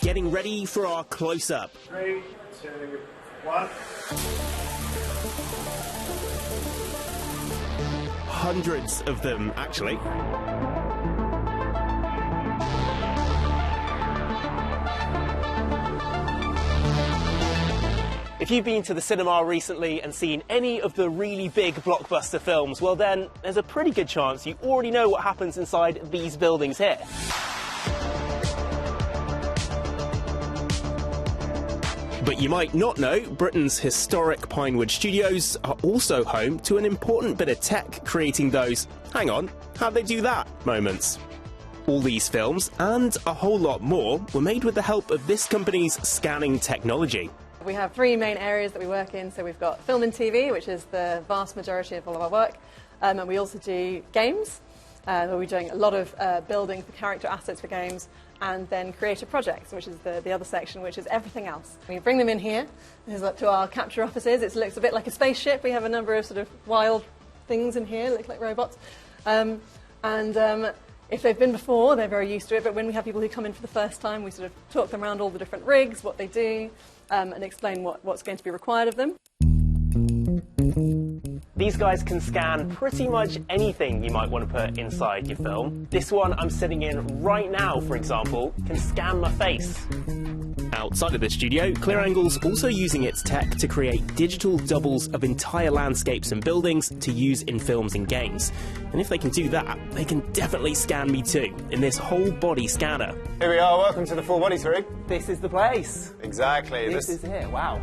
getting ready for our close-up. 3, 2, 1. Hundreds of them, actually. If you've been to the cinema recently and seen any of the really big blockbuster films, well then, there's a pretty good chance you already know what happens inside these buildings here. But you might not know, Britain's historic Pinewood Studios are also home to an important bit of tech creating those, hang on, how'd they do that moments. All these films, and a whole lot more, were made with the help of this company's scanning technology. We have 3 main areas that we work in. So we've got film and TV, which is the vast majority of all of our work. And we also do games, where we're doing a lot of building for character assets for games, and then creative projects, which is the other section, which is everything else. We bring them in here. This is up to our capture offices. It looks a bit like a spaceship. We have a number of sort of wild things in here, look like robots. If they've been before, they're very used to it, but when we have people who come in for the first time, we sort of talk them around all the different rigs, what they do, and explain what's going to be required of them. These guys can scan pretty much anything you might want to put inside your film. This one I'm sitting in right now, for example, can scan my face. Outside of the studio, ClearAngle's also using its tech to create digital doubles of entire landscapes and buildings to use in films and games. And if they can do that, they can definitely scan me too, in this whole body scanner. Here we are, welcome to the Full Body Rig. This is the place. Exactly. This is here, wow.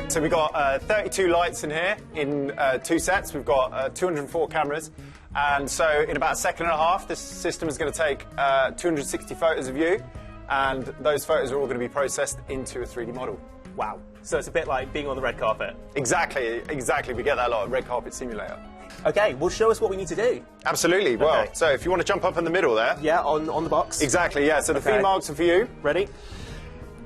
So we've got 32 lights in here in 2 sets. We've got 204 cameras. And so in about a second and a half, this system is going to take 260 photos of you. And those photos are all going to be processed into a 3D model. Wow. So it's a bit like being on the red carpet. Exactly. We get that a lot, red carpet simulator. Okay, well show us what we need to do. Absolutely. Well, so if you want to jump up in the middle there. Yeah, on the box. Exactly, yeah. So the feet marks are for you. Ready?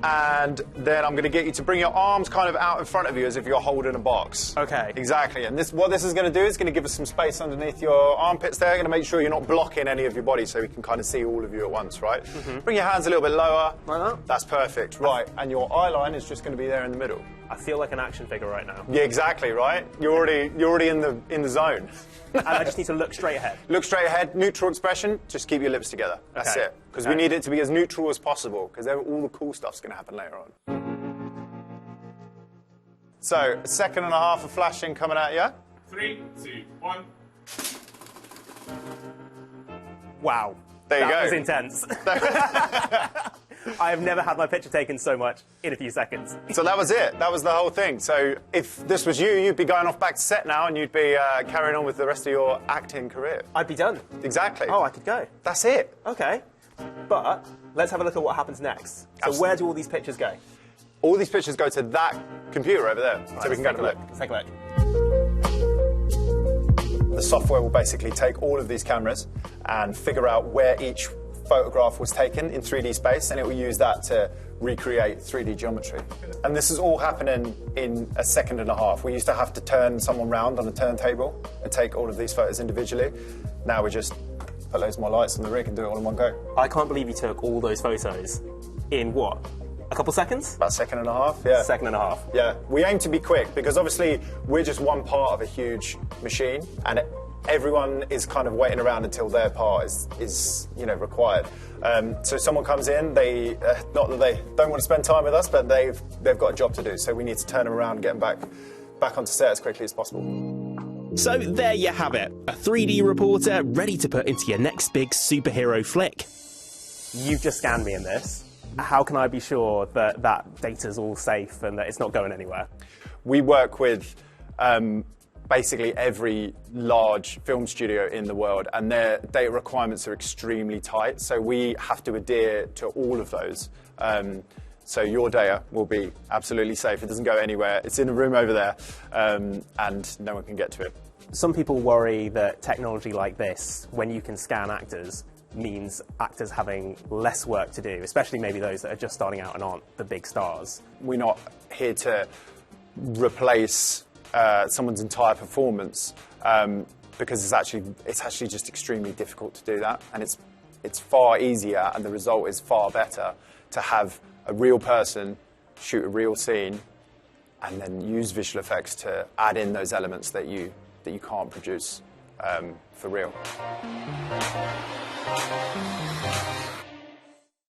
And then I'm going to get you to bring your arms kind of out in front of you as if you're holding a box. Okay. Exactly. And what this is going to do is going to give us some space underneath your armpits there. Going to make sure you're not blocking any of your body so we can kind of see all of you at once, right? Bring your hands a little bit lower. Like that? That's perfect. Right. And your eye line is just going to be there in the middle. I feel like an action figure right now. Yeah, exactly, right? You're already in the zone. And I just need to look straight ahead. Look straight ahead, neutral expression, just keep your lips together. That's it. Because we need it to be as neutral as possible, because all the cool stuff's going to happen later on. So, a second and a half of flashing coming at you. 3, 2, 1. Wow. There you go. That was intense. I have never had my picture taken so much in a few seconds. So that was it. That was the whole thing. So if this was you, you'd be going off back to set now and you'd be carrying on with the rest of your acting career. I'd be done. Exactly. Oh, I could go. That's it. Okay. But let's have a look at what happens next. So where do all these pictures go? All these pictures go to that computer over there. Right, so we can go and look. Let's take a look. The software will basically take all of these cameras and figure out where each photograph was taken in 3D space, and it will use that to recreate 3D geometry. And this is all happening in a second and a half. We used to have to turn someone round on a turntable and take all of these photos individually. Now we just put loads more lights on the rig and do it all in one go. I can't believe you took all those photos in what? A couple seconds? About a second and a half, yeah. Second and a half. Yeah. We aim to be quick because obviously we're just one part of a huge machine, and everyone is kind of waiting around until their part is required. So someone comes in, they not that they don't want to spend time with us, but they've got a job to do. So we need to turn them around and get them back onto set as quickly as possible. So there you have it, a 3D reporter ready to put into your next big superhero flick. You've just scanned me in this. How can I be sure that that data's all safe and that it's not going anywhere? We work with basically every large film studio in the world, and their data requirements are extremely tight, so we have to adhere to all of those. So your data will be absolutely safe. It doesn't go anywhere. It's in a room over there, and no one can get to it. Some people worry that technology like this, when you can scan actors, means actors having less work to do, especially maybe those that are just starting out and aren't the big stars. We're not here to replace someone's entire performance because it's actually just extremely difficult to do that, and it's it's far easier and the result is far better to have a real person shoot a real scene and then use visual effects to add in those elements that you can't produce for real.